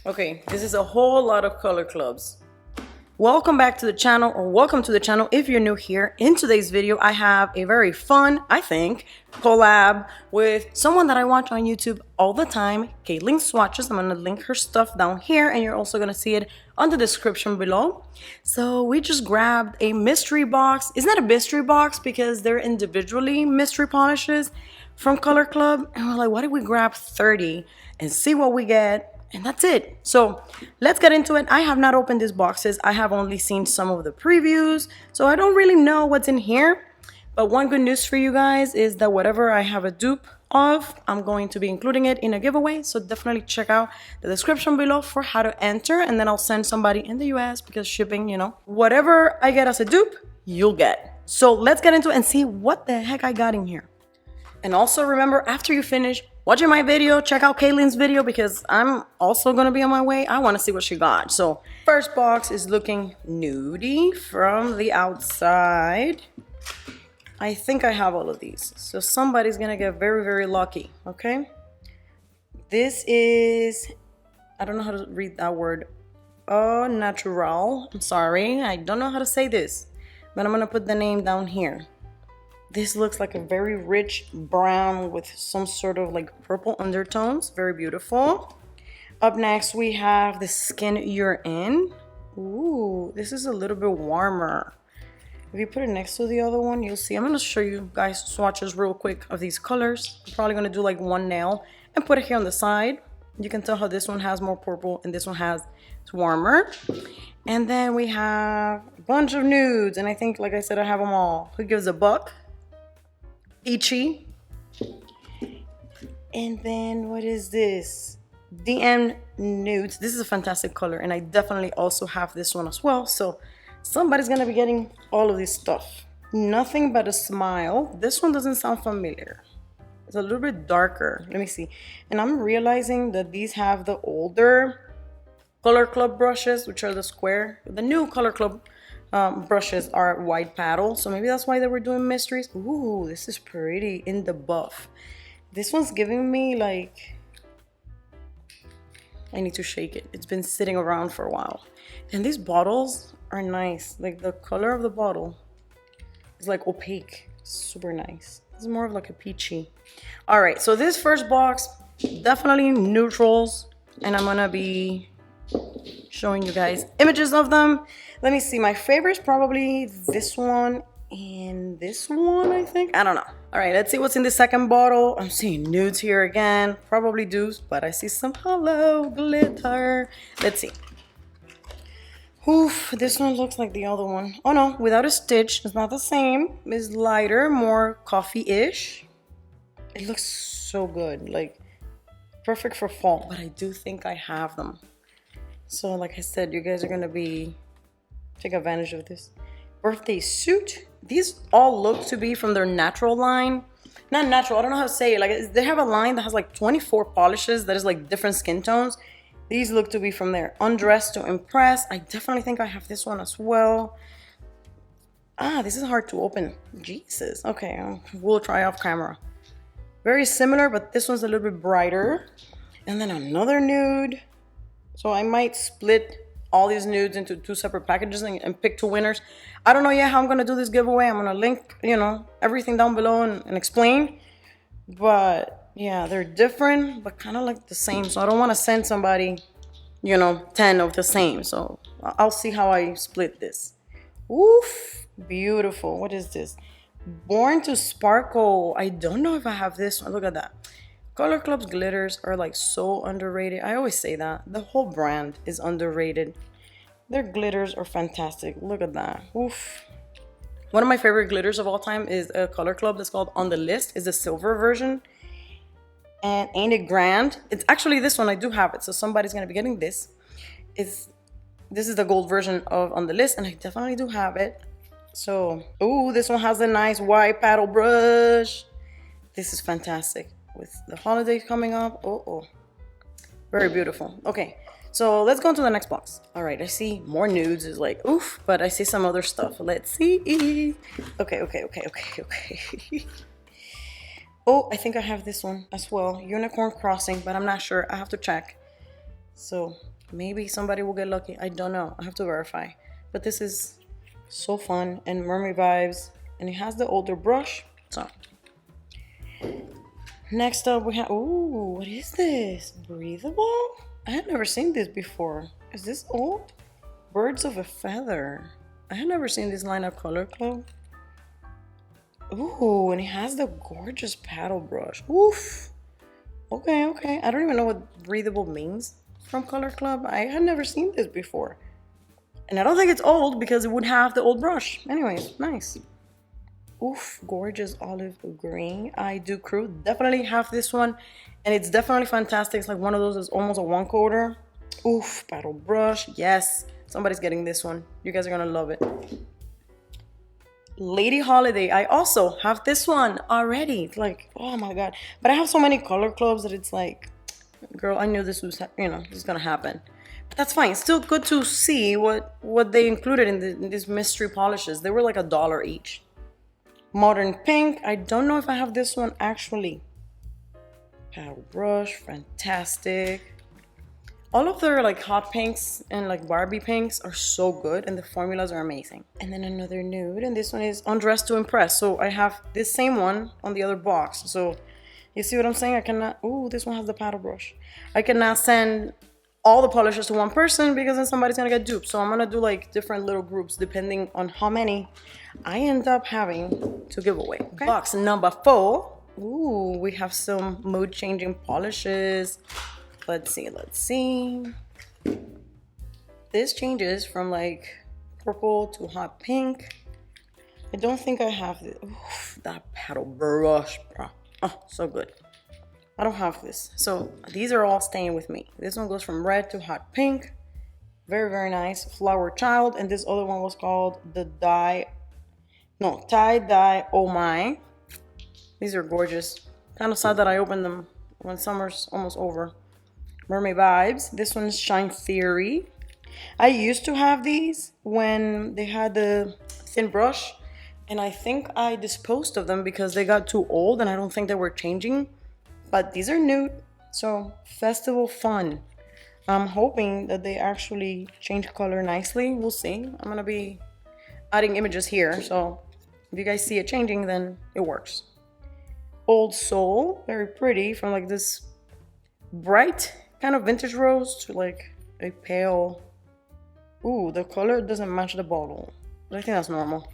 Okay, this is a whole lot of color clubs. Welcome back to the channel, or welcome to the channel if you're new here. In today's video, I have a very fun, I think, collab with someone that I watch on YouTube all the time, Caitlin Swatches. I'm gonna link her stuff down here, and you're also gonna see it on the description below. So we just grabbed a mystery box. It's not a mystery box because they're individually mystery polishes from Color Club, and we're like, why did we grab 30 and see what we get? And that's it. So let's get into it. I have not opened these boxes. I have only seen some of the previews, so I don't really know what's in here. But one good news for you guys is that whatever I have a dupe of, I'm going to be including it in a giveaway. So definitely check out the description below for how to enter, and then I'll send somebody in the US because shipping, you know, whatever I get as a dupe, you'll get. So let's get into it and see what the heck I got in here. And also remember, after you finish watching my video, check out Kaylin's video because I'm also gonna be on my way. I wanna see what she got. So first box is looking nudie from the outside. I think I have all of these. So somebody's gonna get very, very lucky, okay? This is, I don't know how to read that word. Oh, natural. I'm sorry, I don't know how to say this, but I'm gonna put the name down here. This looks like a very rich brown with some sort of like purple undertones. Very beautiful. Up next, we have the Skin You're In. Ooh, this is a little bit warmer. If you put it next to the other one, you'll see. I'm going to show you guys swatches real quick of these colors. I'm probably going to do like one nail and put it here on the side. You can tell how this one has more purple and this one has, it's warmer. And then we have a bunch of nudes. And I think, like I said, I have them all. Who gives a buck? Ichi. And then what is this? DM Nudes. This is a fantastic color, and I definitely also have this one as well. So somebody's gonna be getting all of this stuff. Nothing But a Smile. This one doesn't sound familiar. It's a little bit darker. Let me see. And I'm realizing that these have the older Color Club brushes, which are the square. The new Color Club brushes are white paddle, so maybe that's why they were doing mysteries. Ooh, this is pretty in the buff. This one's giving me like, I need to shake it. It's been sitting around for a while. And these bottles are nice. Like the color of the bottle is like opaque. Super nice. This is more of like a peachy. All right, so this first box, definitely neutrals, and I'm gonna be showing you guys images of them. Let me see. My favorite is probably this one and this one, I think. I don't know. All right, let's see what's in the second bottle. I'm seeing nudes here again. Probably dupes, but I see some hollow glitter. Let's see. Oof, this one looks like the other one. Oh no, without a stitch. It's not the same. It's lighter, more coffee-ish. It looks so good. Like, perfect for fall, but I do think I have them. So like I said, you guys are gonna be take advantage of this. Birthday suit. These all look to be from their natural line. Not natural, I don't know how to say it. Like they have a line that has like 24 polishes that is like different skin tones. These look to be from their Undressed to Impress. I definitely think I have this one as well. Ah, this is hard to open. Jesus. Okay, we'll try off camera. Very similar, but this one's a little bit brighter. And then another nude. So I might split all these nudes into two separate packages and pick two winners. I don't know yet how I'm gonna do this giveaway. I'm gonna link, you know, everything down below and explain. But yeah, they're different, but kind of like the same. So I don't wanna send somebody, you know, 10 of the same. So I'll see how I split this. Oof, beautiful. What is this? Born to Sparkle. I don't know if I have this one. Look at that. Color Club's glitters are like so underrated. I always say that. The whole brand is underrated. Their glitters are fantastic. Look at that. Oof. One of my favorite glitters of all time is a Color Club that's called On the List. It's the silver version. And ain't it grand? It's actually this one. I do have it. So somebody's going to be getting this. This is the gold version of On the List. And I definitely do have it. So, ooh, this one has a nice white paddle brush. This is fantastic. With the holidays coming up. Oh, very beautiful. Okay, so let's go into the next box. All right, I see more nudes. It's like, oof, but I see some other stuff. Let's see. Okay. Oh, I think I have this one as well. Unicorn Crossing, but I'm not sure. I have to check. So maybe somebody will get lucky. I don't know. I have to verify. But this is so fun and mermaid vibes. And it has the older brush. So next up we have, ooh, what is this? Breathable? I had never seen this before. Is this old? Birds of a Feather. I had never seen this line of Color Club. Ooh, and it has the gorgeous paddle brush. Oof. Okay, okay. I don't even know what breathable means from Color Club. I had never seen this before. And I don't think it's old because it would have the old brush. Anyways, nice. Oof, gorgeous olive green. I do crew. Definitely have this one. And it's definitely fantastic. It's like one of those that's almost a one coater. Oof, paddle brush. Yes, somebody's getting this one. You guys are gonna love it. Lady Holiday. I also have this one already. It's like, oh my god. But I have so many Color Clubs that it's like, girl, I knew this was, this is gonna happen. But that's fine. It's still good to see what they included in these mystery polishes. They were like $1 each. Modern Pink. I don't know if I have this one actually. Paddle brush, fantastic. All of their like hot pinks and like Barbie pinks are so good and the formulas are amazing. And then another nude, and this one is Undressed to Impress. So I have this same one on the other box. So you see what I'm saying? I cannot, ooh, this one has the paddle brush. I cannot send all the polishes to one person because then somebody's gonna get duped. So I'm gonna do like different little groups depending on how many I end up having to give away. Okay. Box number 4. Ooh, we have some mood changing polishes. Let's see. This changes from like purple to hot pink. I don't think I have this. Oof, that paddle brush, bro. Oh, so good. I don't have this. So these are all staying with me. This one goes from red to hot pink. Very, very nice. Flower Child. And this other one was called the Tie-Dye Oh My. These are gorgeous. Kind of sad that I opened them when summer's almost over. Mermaid Vibes. This one's Shine Theory. I used to have these when they had the thin brush. And I think I disposed of them because they got too old and I don't think they were changing. But these are nude, so festival fun. I'm hoping that they actually change color nicely. We'll see. I'm gonna be adding images here, so if you guys see it changing, then it works. Old Soul, very pretty, from like this bright kind of vintage rose to like a pale. Ooh, the color doesn't match the bottle, but I think that's normal.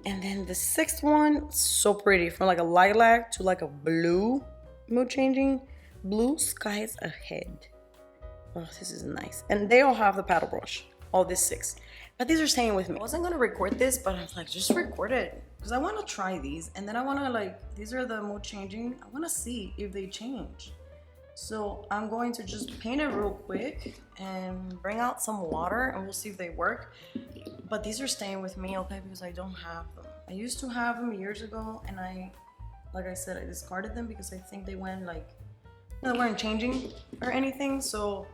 And then the 6th one, so pretty, from like a lilac to like a blue, mood changing. Blue Skies Ahead. Oh, this is nice. And they all have the paddle brush, all these 6. But these are staying with me. I wasn't gonna record this, but I'm like, just record it. Because I wanna try these. And then I wanna like, these are the mood changing. I wanna see if they change. So I'm going to just paint it real quick and bring out some water and we'll see if they work. But these are staying with me, okay, because I don't have them. I used to have them years ago and like I said, I discarded them because I think they went like, they weren't changing or anything. So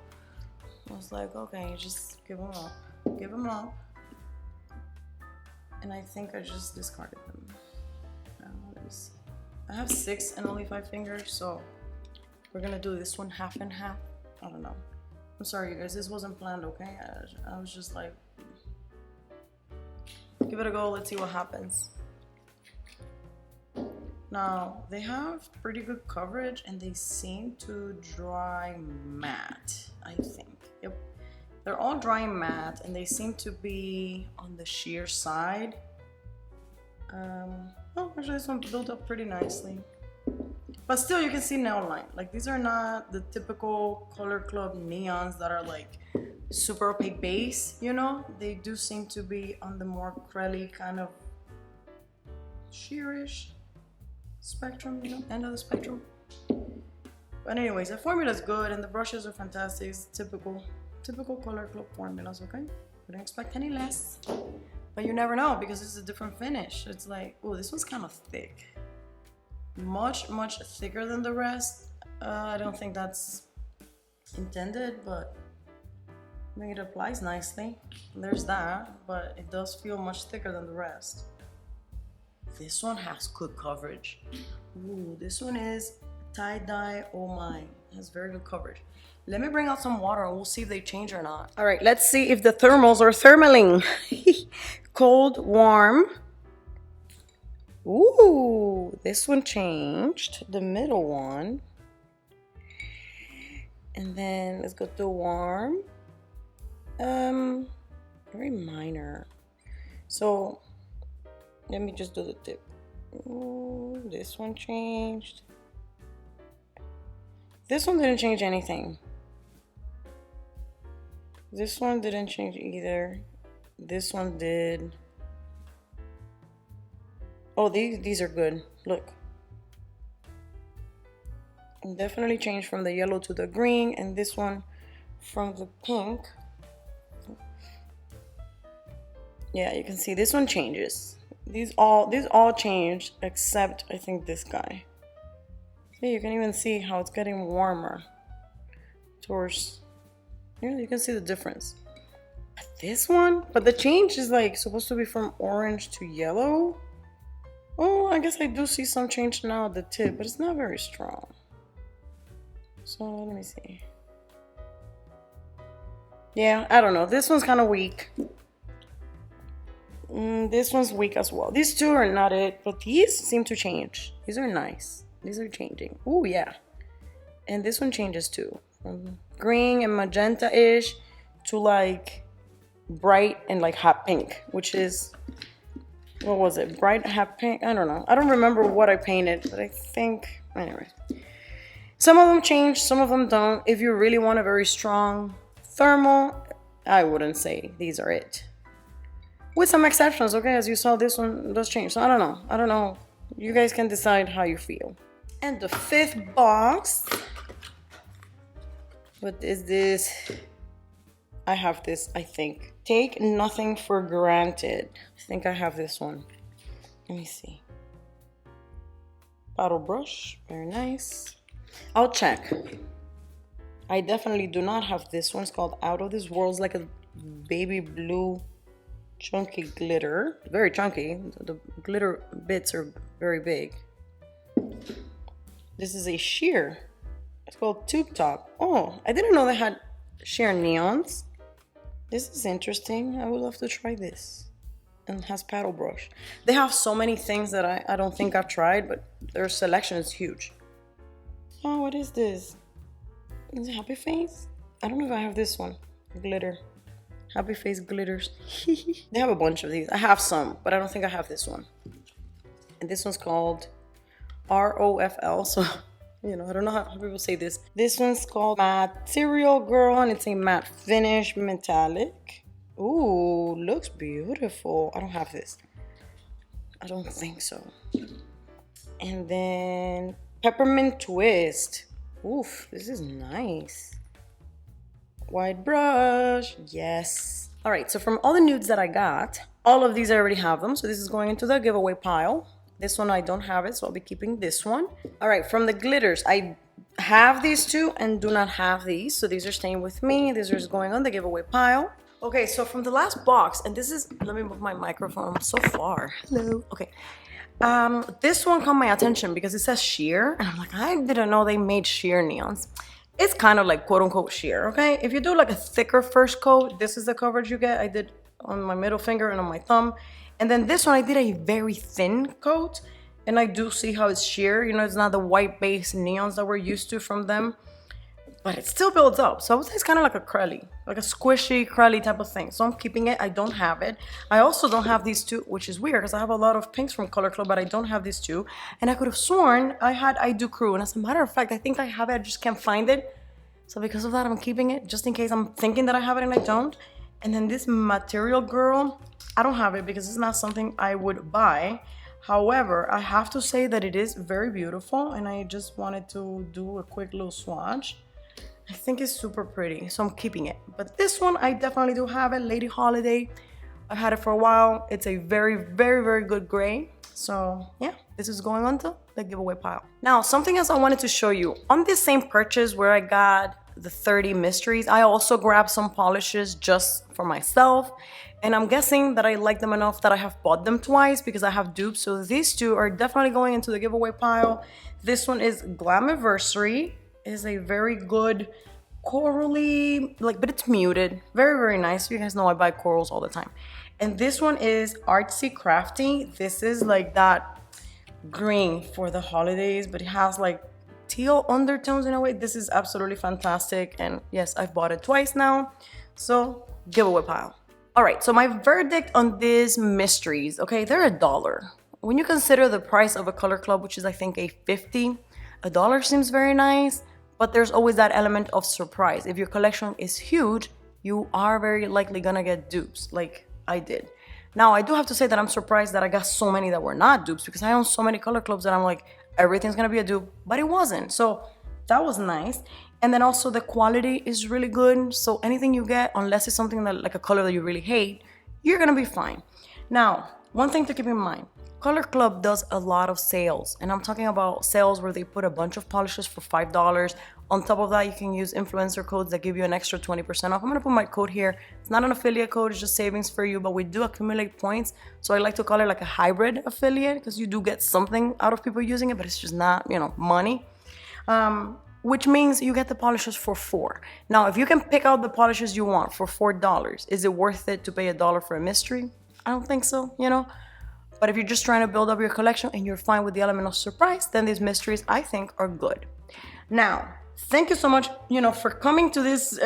I was like, okay, just give them up. Give them up. And I think I just discarded them. Let me see. I have 6 and only 5 fingers, so we're gonna do this one half and half. I don't know. I'm sorry, you guys. This wasn't planned, okay? I was just like, give it a go. Let's see what happens. Now, they have pretty good coverage and they seem to dry matte, I think. Yep. They're all dry matte and they seem to be on the sheer side. Oh, actually this one built up pretty nicely. But still, you can see nail line. Like, these are not the typical Color Club neons that are like super opaque base, you know? They do seem to be on the more crelly kind of sheerish spectrum, you know, end of the spectrum. But anyways, the formula is good and the brushes are fantastic. It's typical Color Club formulas, okay? We don't expect any less. But you never know because this is a different finish. It's like, oh, this one's kind of thick. Much thicker than the rest. I don't think that's intended, but I think it applies nicely. There's that, but it does feel much thicker than the rest. This one has good coverage. Ooh, this one is Tie-Dye Oh My. It has very good coverage. Let me bring out some water and we'll see if they change or not. All right, let's see if the thermals are thermaling. Cold, warm. Ooh, this one changed. The middle one. And then let's go to warm. Very minor. So let me just do the tip. Ooh, this one changed. This one didn't change anything. This one didn't change either. This one did. Oh, these are good. Look. It definitely changed from the yellow to the green, and this one from the pink. Yeah, you can see this one changes. These all changed except I think this guy. See, you can even see how it's getting warmer towards. Yeah, you can see the difference. But this one, but the change is like supposed to be from orange to yellow. Oh, I guess I do see some change now at the tip, but it's not very strong. So let me see. Yeah, I don't know. This one's kind of weak. This one's weak as well. These two are not it, but these seem to change. These are nice. These are changing. Oh yeah. And this one changes too. From green and magenta-ish to like bright and like hot pink, which is, what was it? Bright hot pink? I don't know. I don't remember what I painted, but I think, anyway. Some of them change, some of them don't. If you really want a very strong thermal, I wouldn't say these are it. With some exceptions, okay? As you saw, this one does change. So I don't know. I don't know. You guys can decide how you feel. And the fifth box. What is this? I have this, I think. Take nothing for granted. I think I have this one. Let me see. Bottle brush. Very nice. I'll check. I definitely do not have this one. It's called Out of This World. It's like a baby blue chunky glitter. Very chunky. The glitter bits are very big. This is a sheer. It's called Tube Top. Oh, I didn't know they had sheer neons. This is interesting. I would love to try this. And it has paddle brush. They have so many things that I don't think I've tried, but their selection is huge. Oh, what is this? Is it Happy Face? I don't know if I have this one. Glitter. Happy Face glitters. They have a bunch of these. I have some, but I don't think I have this one. And this one's called ROFL. So, you know, I don't know how people say this. This one's called Material Girl, and it's a matte finish metallic. Ooh, looks beautiful. I don't have this. I don't think so. And then Peppermint Twist. Oof, this is nice. White brush, yes. All right, so from all the nudes that I got, all of these I already have them. So this is going into the giveaway pile. This one I don't have it, so I'll be keeping this one. All right, from the glitters, I have these two and do not have these. So these are staying with me. These are going on the giveaway pile. Okay, so from the last box, and this is, let me move my microphone, I'm so far. Hello. Okay. This one caught my attention because it says sheer, and I'm like, I didn't know they made sheer neons. It's kind of like quote unquote sheer, okay? If you do like a thicker first coat, this is the coverage you get. I did on my middle finger and on my thumb. And then this one, I did a very thin coat, and I do see how it's sheer. You know, it's not the white base neons that we're used to from them, but it still builds up. So I would say it's kind of like a crelly, like a squishy crelly type of thing. So I'm keeping it. I don't have it. I also don't have these two, which is weird because I have a lot of pinks from Color Club, but I don't have these two. And I could have sworn I had I Do Crew. And as a matter of fact, I think I have it. I just can't find it. So because of that, I'm keeping it just in case I'm thinking that I have it and I don't. And then this Material Girl, I don't have it because it's not something I would buy. However, I have to say that it is very beautiful, and I just wanted to do a quick little swatch. I think it's super pretty, so I'm keeping it. But this one, I definitely do have it, Lady Holiday. I've had it for a while. It's a very, very, very good gray. So yeah, this is going on to the giveaway pile. Now, something else I wanted to show you. On this same purchase where I got the 30 mysteries, I also grabbed some polishes just for myself. And I'm guessing that I like them enough that I have bought them twice because I have dupes. So these two are definitely going into the giveaway pile. This one is Glamiversary. is a very good corally, like, but it's muted. Very, very nice. You guys know I buy corals all the time. And this one is Artsy Crafty. This is like that green for the holidays, but it has like teal undertones in a way. This is absolutely fantastic. And yes, I've bought it twice now. So giveaway pile. All right, so my verdict on these mysteries, okay, they're $1. When you consider the price of a color club, which is I think a 50, $1 seems very nice, but there's always that element of surprise. If your collection is huge, you are very likely gonna get dupes, like I did. Now, I do have to say that I'm surprised that I got so many that were not dupes, because I own so many color clubs that I'm like, everything's gonna be a dupe, but it wasn't. So that was nice. And then also the quality is really good. So anything you get, unless it's something that like a color that you really hate, you're gonna be fine. Now, one thing to keep in mind, Color Club does a lot of sales, and I'm talking about sales where they put a bunch of polishes for $5. On top of that, you can use influencer codes that give you an extra 20% off. I'm gonna put my code here. It's not an affiliate code, it's just savings for you, but we do accumulate points. So I like to call it like a hybrid affiliate, because you do get something out of people using it, but it's just not, money. Which means you get the polishes for $4. Now, if you can pick out the polishes you want for $4, is it worth it to pay $1 for a mystery? I don't think so, But if you're just trying to build up your collection and you're fine with the element of surprise, then these mysteries, I think, are good. Now, thank you so much, for coming to this,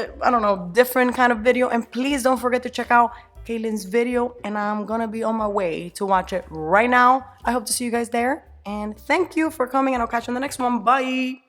different kind of video. And please don't forget to check out Kaylin's video. And I'm going to be on my way to watch it right now. I hope to see you guys there. And thank you for coming, and I'll catch you in the next one. Bye.